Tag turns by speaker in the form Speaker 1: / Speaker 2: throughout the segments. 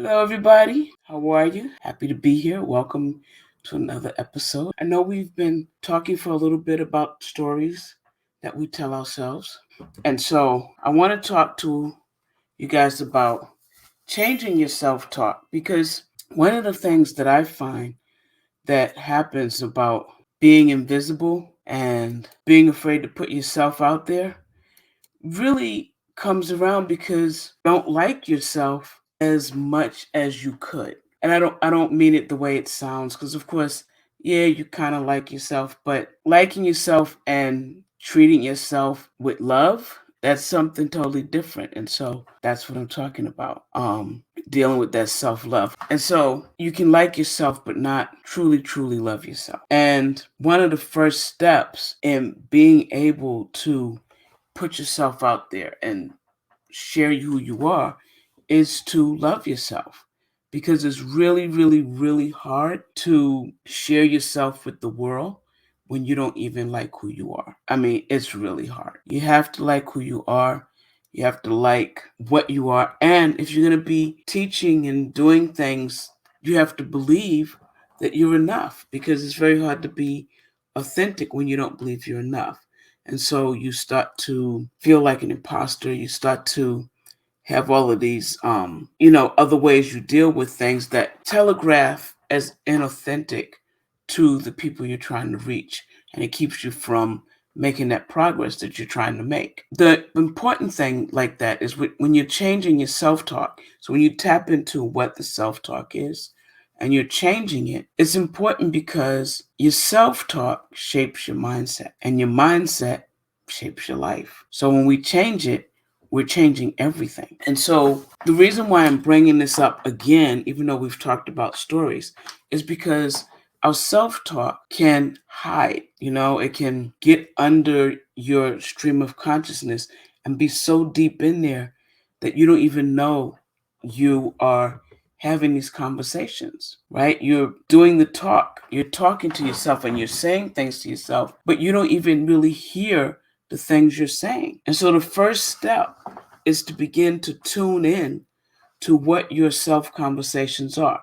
Speaker 1: Hello, everybody. How are you? Happy to be here. Welcome to another episode. I know we've been talking for a little bit about stories that we tell ourselves. And so I want to talk to you guys about changing your self talk because one of the things that I find that happens about being invisible and being afraid to put yourself out there really comes around because you don't like yourself as much as you could. And I don't mean it the way it sounds because of course, yeah, you kind of like yourself, but liking yourself and treating yourself with love, that's something totally different. And so that's what I'm talking about. Dealing with that self-love. And so you can like yourself but not truly love yourself. And one of the first steps in being able to put yourself out there and share who you are is to love yourself because it's really hard to share yourself with the world when you don't even like who you are. I mean, it's really hard. You have to like who you are. You have to like what you are. And if you're going to be teaching and doing things, you have to believe that you're enough because it's very hard to be authentic when you don't believe you're enough. And so you start to feel like an imposter. You start to have all of these, other ways you deal with things that telegraph as inauthentic to the people you're trying to reach. And it keeps you from making that progress that you're trying to make. The important thing like that is when you're changing your self-talk. So when you tap into what the self-talk is and you're changing it, it's important because your self-talk shapes your mindset and your mindset shapes your life. So when we change it, we're changing everything. And so the reason why I'm bringing this up again, even though we've talked about stories, is because our self-talk can hide, it can get under your stream of consciousness and be so deep in there that you don't even know you are having these conversations, right? You're doing the talk, you're talking to yourself and you're saying things to yourself, but you don't even really hear the things you're saying. And so the first step is to begin to tune in to what your self conversations are.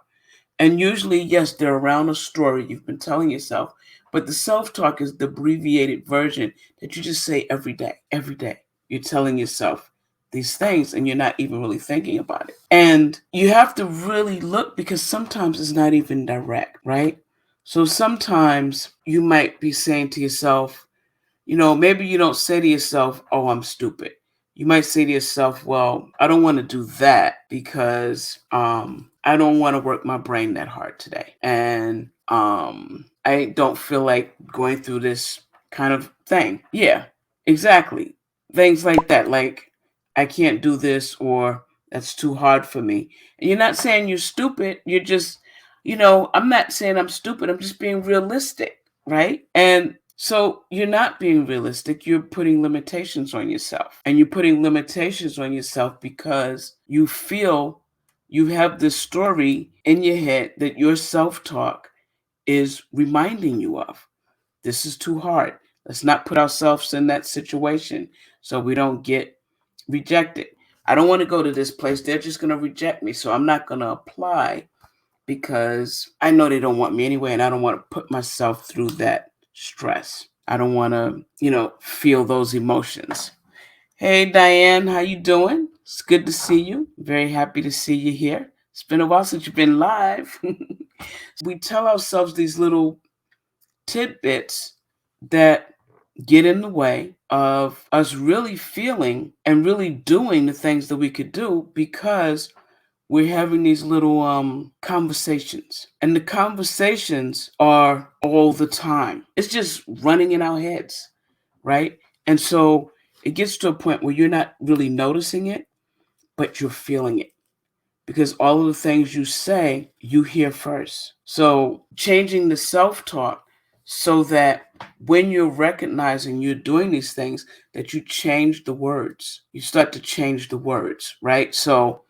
Speaker 1: And usually, yes, they're around a story you've been telling yourself, but the self talk is the abbreviated version that you just say every day. Every day, you're telling yourself these things and you're not even really thinking about it. And you have to really look because sometimes it's not even direct, right? So sometimes you might be saying to yourself, maybe you don't say to yourself, oh, I'm stupid. You might say to yourself, well, I don't want to do that because I don't want to work my brain that hard today. And I don't feel like going through this kind of thing. Yeah, exactly. Things like that. Like, I can't do this or that's too hard for me. And you're not saying you're stupid. You're just, I'm not saying I'm stupid. I'm just being realistic, right? And so you're not being realistic. You're putting limitations on yourself. And you're putting limitations on yourself because you feel you have this story in your head that your self-talk is reminding you of. This is too hard. Let's not put ourselves in that situation so we don't get rejected. I don't want to go to this place. They're just going to reject me. So I'm not going to apply because I know they don't want me anyway. And I don't want to put myself through that stress. I don't want to, feel those emotions. Hey, Diane, how you doing? It's good to see you. Very happy to see you here. It's been a while since you've been live. We tell ourselves these little tidbits that get in the way of us really feeling and really doing the things that we could do because we're having these little conversations. And the conversations are all the time. It's just running in our heads, right? And so it gets to a point where you're not really noticing it, but you're feeling it because all of the things you say, you hear first. So changing the self-talk so that when you're recognizing you're doing these things, that you change the words. You start to change the words, right? So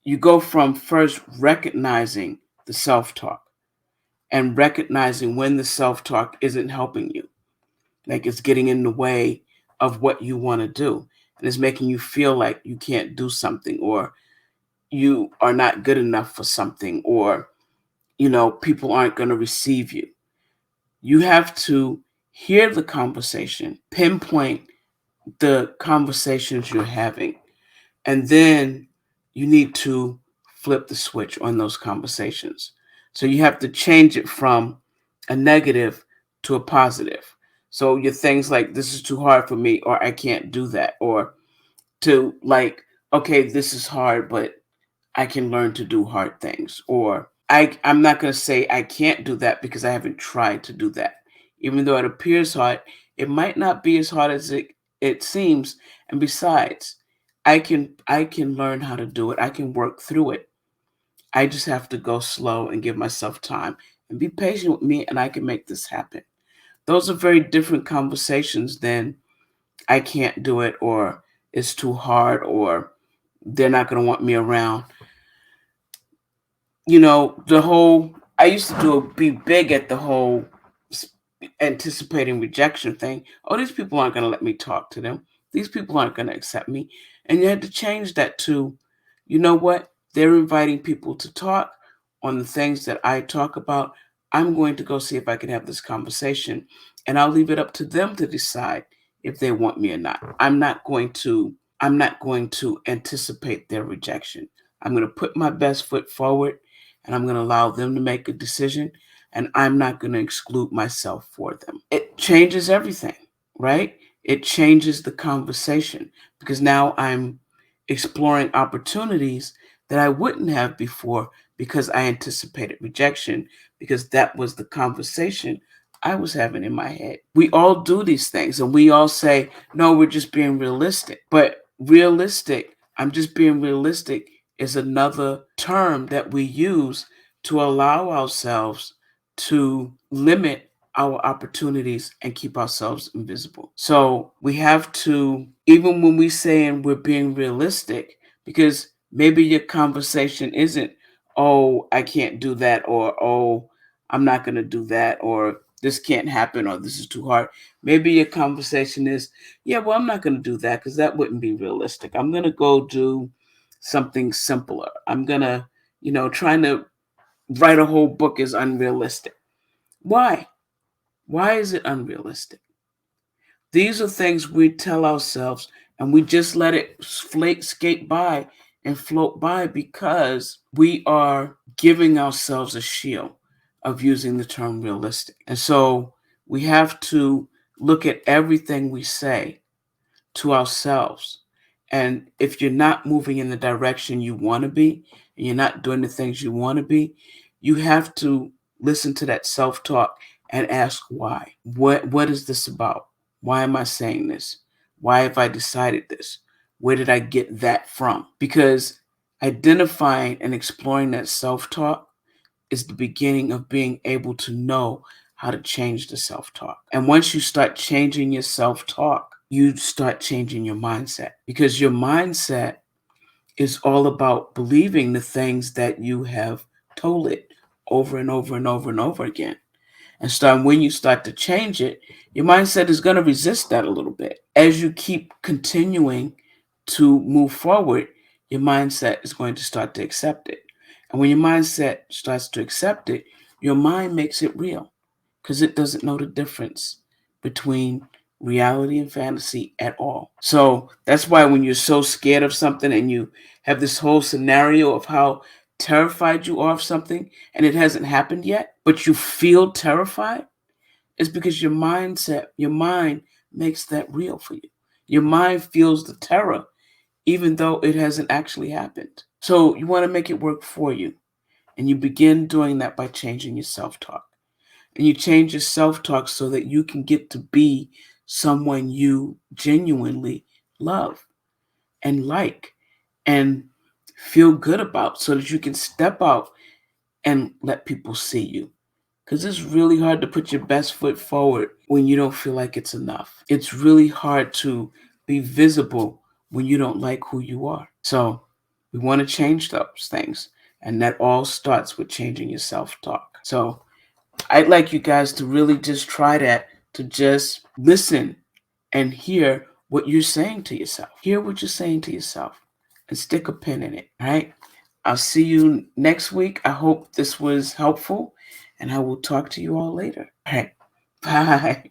Speaker 1: you go from first recognizing the self-talk and recognizing when the self-talk isn't helping you, like it's getting in the way of what you want to do and it's making you feel like you can't do something or you are not good enough for something, or, people aren't going to receive you. You have to hear the conversation, pinpoint the conversations you're having, and then you need to flip the switch on those conversations. So you have to change it from a negative to a positive. So your things like, this is too hard for me, or I can't do that, or to like, okay, this is hard, but I can learn to do hard things. Or I'm not going to say I can't do that because I haven't tried to do that. Even though it appears hard, it might not be as hard as it seems. And besides, I can learn how to do it. I can work through it. I just have to go slow and give myself time and be patient with me, and I can make this happen. Those are very different conversations than I can't do it, or it's too hard, or they're not going to want me around. The whole, I used to be big at the whole anticipating rejection thing. Oh, these people aren't going to let me talk to them. These people aren't going to accept me. And you had to change that to, you know what? They're inviting people to talk on the things that I talk about. I'm going to go see if I can have this conversation, and I'll leave it up to them to decide if they want me or not. I'm not going to anticipate their rejection. I'm going to put my best foot forward, and I'm going to allow them to make a decision, and I'm not going to exclude myself for them. It changes everything, right? It changes the conversation, because now I'm exploring opportunities that I wouldn't have before, because I anticipated rejection, because that was the conversation I was having in my head. We all do these things, and we all say, no, we're just being realistic. But realistic, I'm just being realistic, is another term that we use to allow ourselves to limit our opportunities and keep ourselves invisible. So we have to, even when we saying we're being realistic, because maybe your conversation isn't, oh, I can't do that, or oh, I'm not going to do that, or this can't happen, or this is too hard. Maybe your conversation is, yeah, well, I'm not going to do that because that wouldn't be realistic. I'm going to go do something simpler. I'm going to, trying to write a whole book is unrealistic. Why? Why is it unrealistic? These are things we tell ourselves, and we just let it skate by and float by, because we are giving ourselves a shield of using the term realistic. And so we have to look at everything we say to ourselves. And if you're not moving in the direction you want to be, and you're not doing the things you want to be, you have to listen to that self-talk and ask why. What is this about? Why am I saying this? Why have I decided this? Where did I get that from? Because identifying and exploring that self-talk is the beginning of being able to know how to change the self-talk. And once you start changing your self-talk, you start changing your mindset, because your mindset is all about believing the things that you have told it over and over and over and over again. And when you start to change it, your mindset is going to resist that a little bit. As you keep continuing to move forward, your mindset is going to start to accept it. And when your mindset starts to accept it, your mind makes it real, because it doesn't know the difference between reality and fantasy at all. So that's why when you're so scared of something, and you have this whole scenario of how terrified you are of something, and it hasn't happened yet, but you feel terrified, it's because your mind makes that real for you. Your mind feels the terror even though it hasn't actually happened. So you want to make it work for you. And you begin doing that by changing your self-talk. And you change your self-talk so that you can get to be someone you genuinely love and like and feel good about, so that you can step out and let people see you. Because it's really hard to put your best foot forward when you don't feel like it's enough. It's really hard to be visible when you don't like who you are. So we want to change those things. And that all starts with changing your self-talk. So I'd like you guys to really just try that, to just listen and hear what you're saying to yourself. Hear what you're saying to yourself and stick a pin in it, right? I'll see you next week. I hope this was helpful, and I will talk to you all later. All right. Bye.